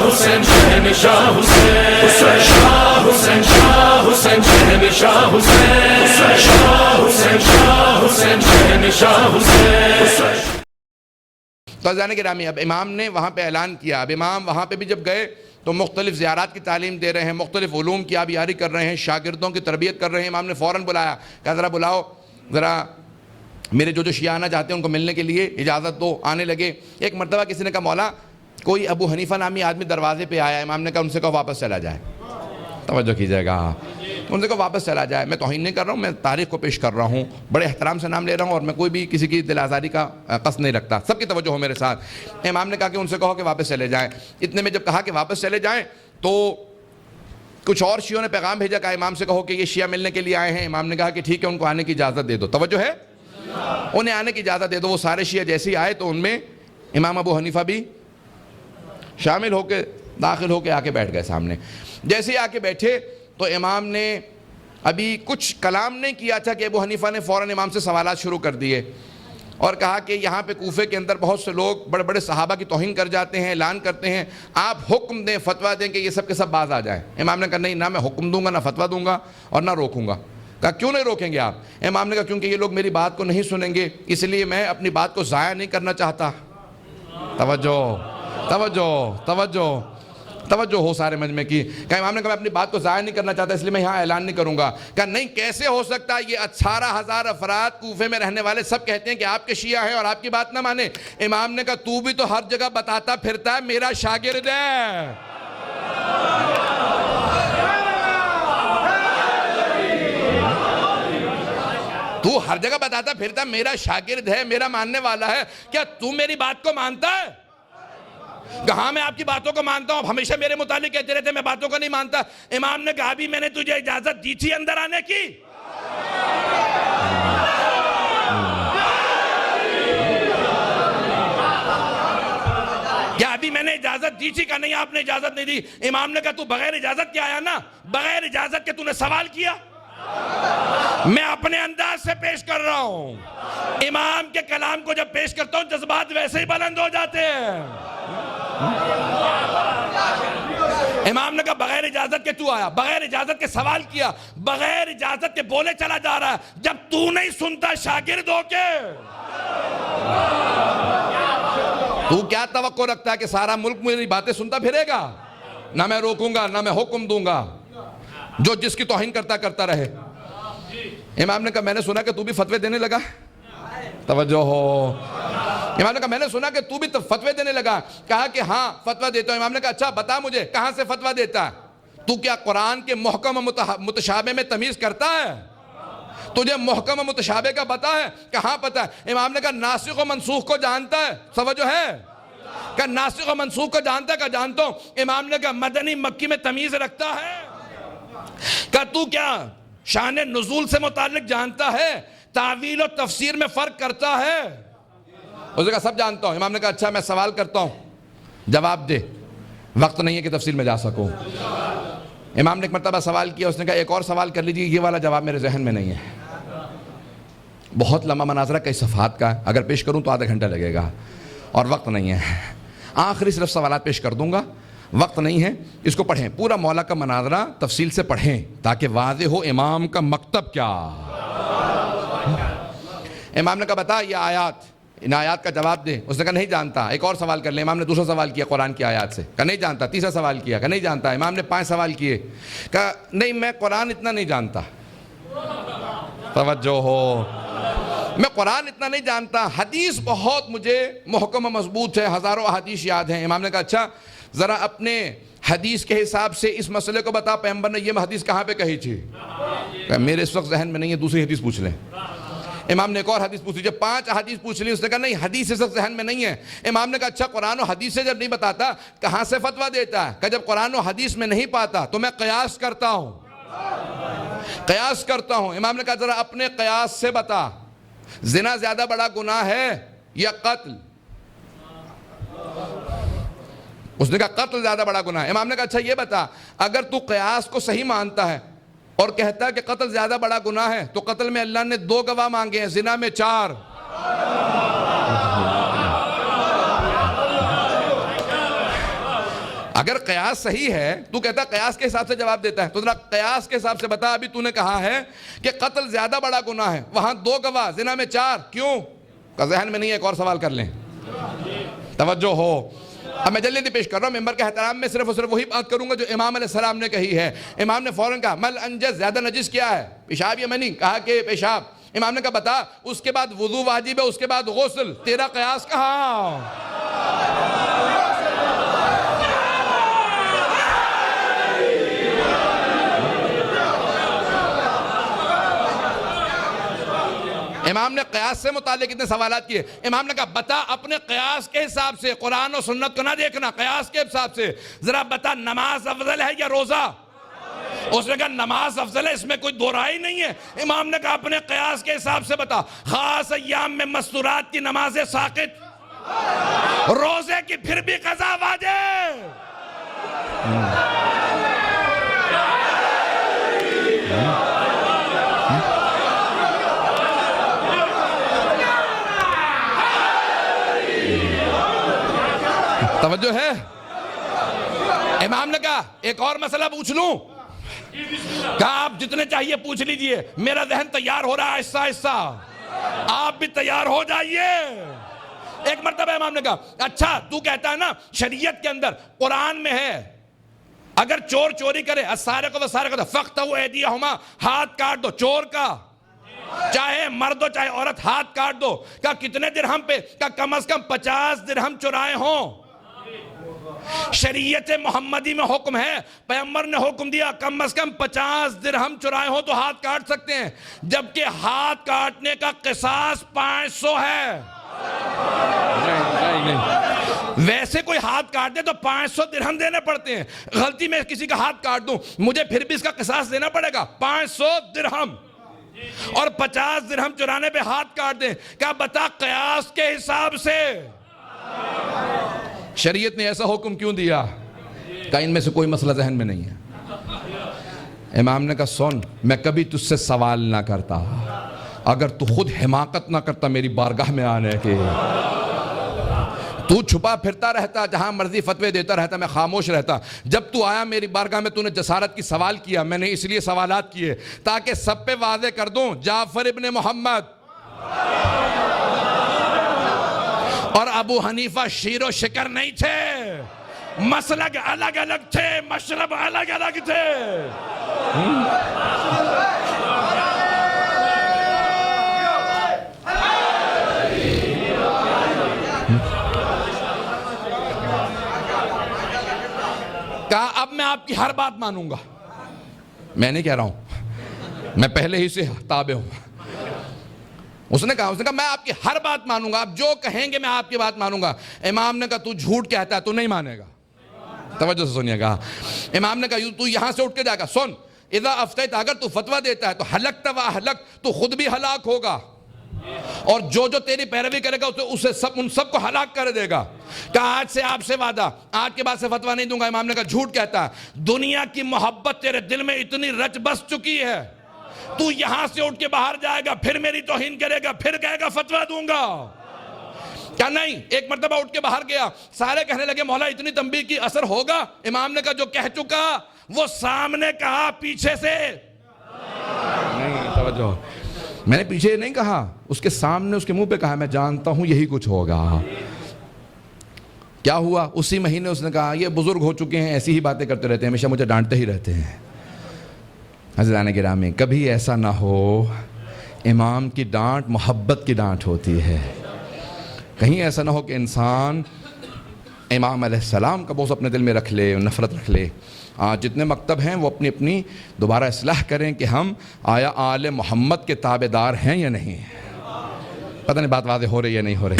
حسین شہنشاہ حسین شاہ حسین شاہ حسین شہنشاہ حسین شاہ حسین شاہ حسین شہنشاہ حسین۔ تو عزیزان گرامی، اب امام نے وہاں پہ اعلان کیا۔ اب امام وہاں پہ بھی جب گئے تو مختلف زیارات کی تعلیم دے رہے ہیں، مختلف علوم کی آبیاری کر رہے ہیں، شاگردوں کی تربیت کر رہے ہیں۔ امام نے فوراً بلایا، کہا ذرا بلاؤ، ذرا میرے جو شیعہ آنا چاہتے ہیں ان کو ملنے کے لیے اجازت دو۔ آنے لگے۔ ایک مرتبہ کسی نے کہا مولا کوئی ابو حنیفہ نامی آدمی دروازے پہ آیا۔ امام نے کہا ان سے کہو واپس چلا جائے۔ توجہ کیجئے گا، ان سے کہو واپس چلا جائے۔ میں توہین نہیں کر رہا ہوں، میں تاریخ کو پیش کر رہا ہوں، بڑے احترام سے نام لے رہا ہوں، اور میں کوئی بھی کسی کی دل آزاری کا قصد نہیں رکھتا، سب کی توجہ ہو میرے ساتھ۔ امام نے کہا کہ ان سے کہو کہ واپس چلے جائیں۔ اتنے میں جب کہا کہ واپس چلے جائیں تو کچھ اور شیعوں نے پیغام بھیجا، کہا امام سے کہو کہ یہ شیعہ ملنے کے لیے آئے ہیں۔ امام نے کہا کہ ٹھیک ہے، ان کو آنے کی اجازت دے دو۔ توجہ ہے، انہیں آنے کی اجازت دے دو۔ وہ سارے شیعہ جیسے ہی آئے تو ان میں امام ابو حنیفہ بھی شامل ہو کے داخل ہو کے آ کے بیٹھ گئے سامنے۔ جیسے ہی آ کے بیٹھے تو امام نے ابھی کچھ کلام نہیں کیا تھا کہ ابو حنیفہ نے فوراً امام سے سوالات شروع کر دیے اور کہا کہ یہاں پہ کوفے کے اندر بہت سے لوگ بڑے بڑے صحابہ کی توہین کر جاتے ہیں، اعلان کرتے ہیں، آپ حکم دیں، فتویٰ دیں کہ یہ سب کے سب باز آ جائیں۔ امام نے کہا نہیں، نہ میں حکم دوں گا، نہ فتویٰ دوں گا، اور نہ روکوں گا۔ کہا کیوں نہیں روکیں گے آپ؟ امام نے کہا کیونکہ یہ لوگ میری بات کو نہیں سنیں گے، اس لیے میں اپنی بات کو ضائع نہیں کرنا چاہتا۔ توجہ توجہ توجہ توجہ ہو سارے مجمع کی۔ کہا امام نے کہا میں اپنی بات کو ضائع نہیں کرنا چاہتا، اس لیے میں یہاں اعلان نہیں کروں گا۔ کہا نہیں، کیسے ہو سکتا ہے؟ یہ 18,000 افراد کوفے میں رہنے والے سب کہتے ہیں کہ آپ کے شیعہ ہیں اور آپ کی بات نہ مانے۔ امام نے کہا تو بھی تو ہر جگہ بتاتا پھرتا ہے میرا شاگرد ہے۔ تو ہر جگہ بتاتا پھرتا میرا شاگرد ہے، میرا ماننے والا ہے، کیا تو میری بات کو مانتا ہے؟ کہاں میں آپ کی باتوں کو مانتا ہوں، ہمیشہ میرے متعلق کہتے رہتے میں باتوں کو نہیں مانتا۔ امام نے کہا بھی میں نے تجھے اجازت دی تھی اندر آنے کی؟ کیا ابھی میں نے اجازت دی تھی؟ کہ نہیں آپ نے اجازت نہیں دی۔ امام نے کہا تو بغیر اجازت کے آیا نا، بغیر اجازت کے تو نے سوال کیا؟ میں اپنے انداز سے پیش کر رہا ہوں۔ امام کے کلام کو جب پیش کرتا ہوں جذبات ویسے ہی بلند ہو جاتے ہیں۔ امام نے کہا بغیر اجازت کے تو آیا، بغیر اجازت کے سوال کیا، بغیر اجازت کے بولے چلا جا رہا ہے، جب تو نہیں سنتا شاگرد ہو کے تو کیا توقع رکھتا ہے کہ سارا ملک میری باتیں سنتا پھرے گا؟ نہ میں روکوں گا، نہ میں حکم دوں گا، جو جس کی توہین کرتا رہے۔ امام نے کہا میں نے سنا کہ تو بھی فتوے دینے لگا۔ توجہ ہو۔ امام نے کہا میں نے سنا کہ تو بھی فتوے دینے لگا۔ کہا کہ ہاں فتویٰ دیتا ہوں۔ امام نے کہا اچھا بتا مجھے کہاں سے فتویٰ دیتا ہے؟ تو کیا قرآن کے محکم و متشابہ میں تمیز کرتا ہے؟ تجھے محکم و متشابہ کا پتہ ہے؟ کہاں پتہ ہے؟ امام نے کہا ناسخ و منسوخ کو جانتا ہے؟ توجہ ہے؟ کہا ناسخ و منسوخ کو جانتا ہے؟ کہا جانتا ہوں۔ امام نے کہا مدنی مکی میں تمیز رکھتا ہے؟ کہا تو کیا شان نزول سے متعلق جانتا ہے؟ تعویل و تفسیر میں فرق کرتا ہے؟ اس نے کہا سب جانتا ہوں۔ امام نے کہا اچھا میں سوال کرتا ہوں، جواب دے، وقت نہیں ہے کہ تفصیل میں جا سکوں۔ امام نے ایک مرتبہ سوال کیا، اس نے کہا ایک اور سوال کر لیجیے، یہ والا جواب میرے ذہن میں نہیں ہے۔ بہت لمبا مناظرہ کئی صفحات کا، اگر پیش کروں تو آدھا گھنٹہ لگے گا اور وقت نہیں ہے۔ آخری صرف سوالات پیش کر دوں گا، وقت نہیں ہے۔ اس کو پڑھیں، پورا مولا کا مناظرہ تفصیل سے پڑھیں تاکہ واضح ہو امام کا مکتب کیا۔ امام نے کہا بتا یہ آیات، ان آیات کا جواب دے۔ اس نے کہا نہیں جانتا۔ ایک اور سوال کر لیں۔ امام نے دوسرا سوال کیا قرآن کی آیات سے، کہا نہیں جانتا۔ تیسرا سوال کیا، کہا نہیں جانتا۔ امام نے 5 سوال کیے، کہا نہیں میں قرآن اتنا نہیں جانتا۔ توجہ ہو، میں قرآن اتنا نہیں جانتا، حدیث بہت مجھے محکم و مضبوط ہے، ہزاروں احادیث یاد ہیں۔ امام نے کہا اچھا ذرا اپنے حدیث کے حساب سے اس مسئلے کو بتا، پیغمبر نے یہ حدیث کہاں پہ کہی تھی؟ کہا میرے اس وقت ذہن میں نہیں ہے، دوسری حدیث پوچھ لیں۔ امام نے ایک اور حدیث پوچھی، جب 5 حدیث پوچھ لی، اس نے کہا نہیں حدیث اس وقت ذہن میں نہیں ہے۔ امام نے کہا اچھا قرآن و حدیث سے جب نہیں بتاتا کہاں سے فتویٰ دیتا ہے؟ کہ جب قرآن و حدیث میں نہیں پاتا تو میں قیاس کرتا ہوں، قیاس کرتا ہوں۔ امام نے کہا ذرا اپنے قیاس سے بتا، زنا زیادہ بڑا گناہ ہے یا قتل؟ اس نے کہا قتل زیادہ بڑا گناہ ہے۔ امام نے کہا اچھا یہ بتا، اگر تو قیاس کو صحیح مانتا ہے اور کہتا ہے کہ قتل زیادہ بڑا گناہ ہے تو قتل میں اللہ نے 2 گواہ مانگے ہیں، زنا میں 4۔ اگر قیاس صحیح ہے، تو کہتا ہے قیاس کے حساب سے جواب دیتا ہے، تو ذرا قیاس کے حساب سے بتا، ابھی تو نے کہا ہے کہ قتل زیادہ بڑا گناہ ہے، وہاں 2 گواہ، زنا میں 4، کیوں؟ کا ذہن میں نہیں ہے، ایک اور سوال کر لیں، توجہ ہو۔ اب میں جلدی پیش کر رہا ہوں، ممبر کے احترام میں صرف وہی بات کروں گا جو امام علیہ السلام نے کہی ہے۔ امام نے فوراً کہا مل انجز، زیادہ نجس کیا ہے؟ پیشاب یا منی؟ کہا کہ پیشاب۔ امام نے کہا بتا، اس کے بعد وضو واجب ہے، اس کے بعد غسل، تیرا قیاس کہاں؟ امام نے قیاس سے متعلق اتنے سوالات کیے۔ امام نے کہا بتا اپنے قیاس کے حساب سے، قرآن و سنت کو نہ دیکھنا، قیاس کے حساب سے ذرا بتا، نماز افضل ہے یا روزہ؟ اس نے کہا نماز افضل ہے، اس میں کوئی دو رائے نہیں ہے۔ امام نے کہا اپنے قیاس کے حساب سے بتا، خاص ایام میں مستورات کی نمازیں ساقط، روزے کی پھر بھی قضا واجب۔ توجہ ہے؟ امام نے کہا ایک اور مسئلہ پوچھ لوں؟ کہا آپ جتنے چاہیے پوچھ لیجئے، میرا ذہن تیار ہو رہا ہے آہستہ آہستہ، آپ بھی تیار ہو جائیے۔ ایک مرتبہ امام نے کہا اچھا تو کہتا ہے نا شریعت کے اندر قرآن میں ہے اگر چور چوری کرے السارق والسارقۃ فاقطعوا ایدیہما، ہاتھ کاٹ دو چور کا، چاہے مرد ہو چاہے عورت، ہاتھ کاٹ دو۔ کہا کتنے درہم پہ؟ کہا کم از کم 50 درہم چرائے ہوں۔ شریعت محمدی میں حکم ہے، پیغمبر نے حکم دیا کم از کم 50 درہم چرائے ہوں تو ہاتھ کاٹ سکتے ہیں، جبکہ ہاتھ کاٹنے کا قصاص 500 ہے۔ ویسے کوئی ہاتھ کاٹ دے تو 500 درہم دینے پڑتے ہیں، غلطی میں کسی کا ہاتھ کاٹ دوں مجھے پھر بھی اس کا قصاص دینا پڑے گا 500 درہم، اور 50 درہم چرانے پہ ہاتھ کاٹ دیں۔ کیا بتا قیاس کے حساب سے شریعت نے ایسا حکم کیوں دیا؟ کہ ان میں سے کوئی مسئلہ ذہن میں نہیں ہے۔ امام نے کہا سن، میں کبھی تجھ سے سوال نہ کرتا اگر تو خود حماقت نہ کرتا میری بارگاہ میں آنے کے۔ تو چھپا پھرتا رہتا، جہاں مرضی فتوے دیتا رہتا، میں خاموش رہتا۔ جب تو آیا میری بارگاہ میں تو نے جسارت کی سوال کیا، میں نے اس لیے سوالات کیے تاکہ سب پہ واضح کر دوں جعفر ابن محمد اور ابو حنیفہ شیر و شکر نہیں تھے، مسلک الگ الگ تھے، مشرب الگ الگ تھے۔ کہا اب میں آپ کی ہر بات مانوں گا۔ میں نہیں کہہ رہا ہوں، میں پہلے ہی سے تابع ہوں۔ اس نے کہا میں آپ کی ہر بات مانوں گا، آپ جو کہیں گے میں آپ کی بات مانوں گا۔ امام نے کہا تو جھوٹ کہتا ہے، تو نہیں مانے گا۔ توجہ سے سنیے گا۔ امام نے کہا تو یہاں سے اٹھ کے جائے گا، سن اذا افتیت، اگر تو فتویٰ دیتا ہے تو حلقت و اہلکت، تو خود بھی ہلاک ہوگا اور جو تیری پیروی کرے گا اسے ان سب کو ہلاک کر دے گا۔ کہا آج سے آپ سے وعدہ، آج کے بعد سے فتویٰ نہیں دوں گا۔ امام نے کہا جھوٹ کہتا ہے، دنیا کی محبت تیرے دل میں اتنی رچ بس چکی ہے، تو یہاں سے اٹھ کے باہر جائے گا، پھر میری توہین کرے گا، پھر کہے گا فتویٰ دوں گا۔ کیا نہیں؟ ایک مرتبہ اٹھ کے باہر گیا، سارے کہنے لگے مولا اتنی تنبیہ کی اثر ہوگا؟ امام نے کہا جو کہہ چکا وہ سامنے کہا، پیچھے سے نہیں۔ توجہ، میں نے پیچھے نہیں کہا، اس کے سامنے اس کے منہ پہ کہا میں جانتا ہوں یہی کچھ ہوگا۔ کیا ہوا؟ اسی مہینے اس نے کہا یہ بزرگ ہو چکے ہیں، ایسی ہی باتیں کرتے رہتے ہیں، ہمیشہ مجھے ڈانٹتے ہی رہتے ہیں۔ حضران گرامی، کبھی ایسا نہ ہو، امام کی ڈانٹ محبت کی ڈانٹ ہوتی ہے۔ کہیں ایسا نہ ہو کہ انسان امام علیہ السلام کا بغض اپنے دل میں رکھ لے، نفرت رکھ لے۔ جتنے مکتب ہیں وہ اپنی اپنی دوبارہ اصلاح کریں کہ ہم آیا آل محمد کے تابع دار ہیں یا نہیں۔ پتہ نہیں بات واضح ہو رہی ہے یا نہیں ہو رہی۔